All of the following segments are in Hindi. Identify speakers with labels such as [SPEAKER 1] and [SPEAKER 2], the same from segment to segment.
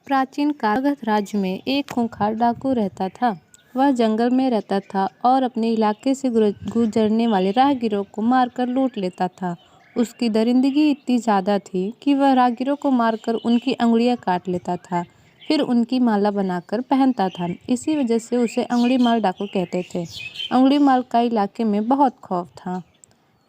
[SPEAKER 1] प्राचीन काल मगध राज्य में एक खूंखार डाकू रहता था। वह जंगल में रहता था और अपने इलाके से गुजरने वाले राहगीरों को मारकर लूट लेता था। उसकी दरिंदगी इतनी ज़्यादा थी कि वह राहगीरों को मारकर उनकी अंगुलियां काट लेता था, फिर उनकी माला बनाकर पहनता था। इसी वजह से उसे अंगुली माल डाकू कहते थे। अंगुली माल का इलाके में बहुत खौफ था।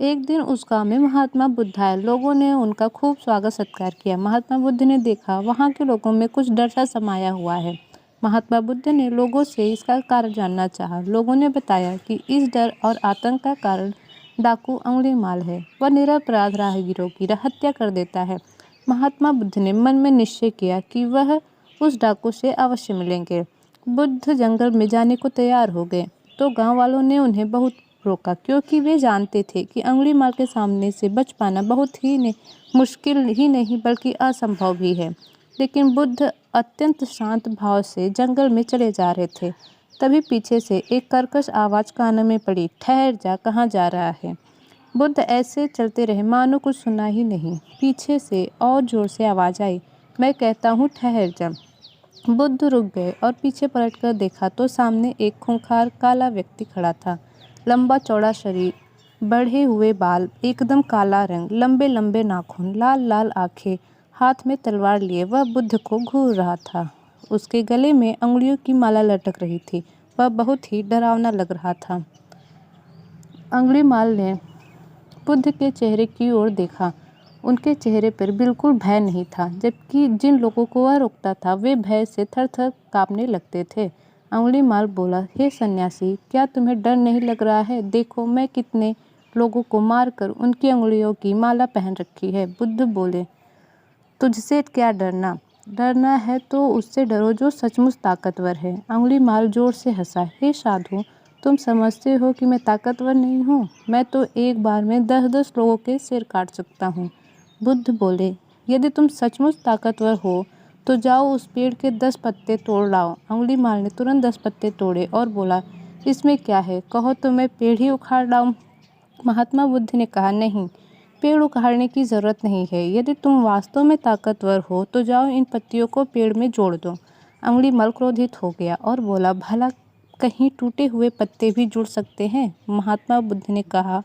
[SPEAKER 1] एक दिन उस गांव में महात्मा बुद्ध आए। लोगों ने उनका खूब स्वागत सत्कार किया। महात्मा बुद्ध ने देखा वहां के लोगों में कुछ डर सा समाया हुआ है। महात्मा बुद्ध ने लोगों से इसका कारण जानना चाहा। लोगों ने बताया कि इस डर और आतंक का कारण डाकू अंगुली माल है। वह निरपराध राहगीरों की हत्या कर देता है। महात्मा बुद्ध ने मन में निश्चय किया कि वह उस डाकू से अवश्य मिलेंगे। बुद्ध जंगल में जाने को तैयार हो गए तो गांव वालों ने उन्हें बहुत रोका, क्योंकि वे जानते थे कि अंगुली माल के सामने से बच पाना बहुत ही मुश्किल ही नहीं बल्कि असंभव भी है। लेकिन बुद्ध अत्यंत शांत भाव से जंगल में चले जा रहे थे। तभी पीछे से एक कर्कश आवाज़ कानों में पड़ी, ठहर जा, कहाँ जा रहा है। बुद्ध ऐसे चलते रहे मानो कुछ सुना ही नहीं। पीछे से और जोर से आवाज़ आई, मैं कहता हूँ ठहर जा। बुद्ध रुक गए और पीछे पलटकर देखा तो सामने एक खूंखार काला व्यक्ति खड़ा था। लंबा चौड़ा शरीर, बढ़े हुए बाल, एकदम काला रंग, लंबे लंबे नाखून, लाल लाल आंखें, हाथ में तलवार लिए वह बुद्ध को घूर रहा था। उसके गले में अंगुलियों की माला लटक रही थी। वह बहुत ही डरावना लग रहा था। अंगुली माल ने बुद्ध के चेहरे की ओर देखा। उनके चेहरे पर बिल्कुल भय नहीं था, जबकि जिन लोगों को वह रोकता था वे भय से थर थर कांपने लगते थे। अंगुली माल बोला, हे सन्यासी, क्या तुम्हें डर नहीं लग रहा है? देखो, मैं कितने लोगों को मारकर उनकी अंगुलियों की माला पहन रखी है। बुद्ध बोले, तुझसे क्या डरना? डरना है तो उससे डरो जो सचमुच ताकतवर है। अंगुली माल जोर से हंसा, हे साधु, तुम समझते हो कि मैं ताकतवर नहीं हूँ? मैं तो एक बार में 10-10 लोगों के सिर काट सकता हूँ। बुद्ध बोले, यदि तुम सचमुच ताकतवर हो तो जाओ उस पेड़ के 10 पत्ते तोड़ लाओ। अंगुली माल ने तुरंत 10 पत्ते तोड़े और बोला, इसमें क्या है, कहो तो मैं पेड़ ही उखाड़ लाऊं। महात्मा बुद्ध ने कहा, नहीं, पेड़ उखाड़ने की ज़रूरत नहीं है। यदि तुम वास्तव में ताकतवर हो तो जाओ इन पत्तियों को पेड़ में जोड़ दो। अंगुली माल क्रोधित हो गया और बोला, भला कहीं टूटे हुए पत्ते भी जुड़ सकते हैं? महात्मा बुद्ध ने कहा,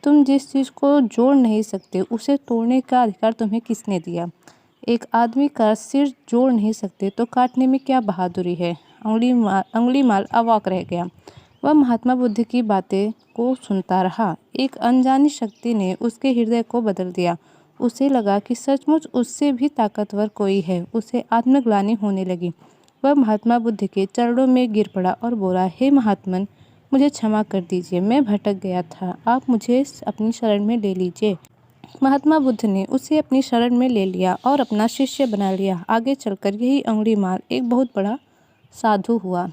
[SPEAKER 1] तुम जिस चीज़ को जोड़ नहीं सकते उसे तोड़ने का अधिकार तुम्हें किसने दिया? एक आदमी का सिर जोड़ नहीं सकते तो काटने में क्या बहादुरी है? अंगुली माल अवाक रह गया। वह महात्मा बुद्ध की बातें को सुनता रहा। एक अनजानी शक्ति ने उसके हृदय को बदल दिया। उसे लगा कि सचमुच उससे भी ताकतवर कोई है। उसे आत्मग्लानि होने लगी। वह महात्मा बुद्ध के चरणों में गिर पड़ा और बोला, हे महात्मन, मुझे क्षमा कर दीजिए, मैं भटक गया था। आप मुझे अपनी शरण में ले लीजिए। महात्मा बुद्ध ने उसे अपनी शरण में ले लिया और अपना शिष्य बना लिया। आगे चलकर यही अंगुली माल एक बहुत बड़ा साधु हुआ।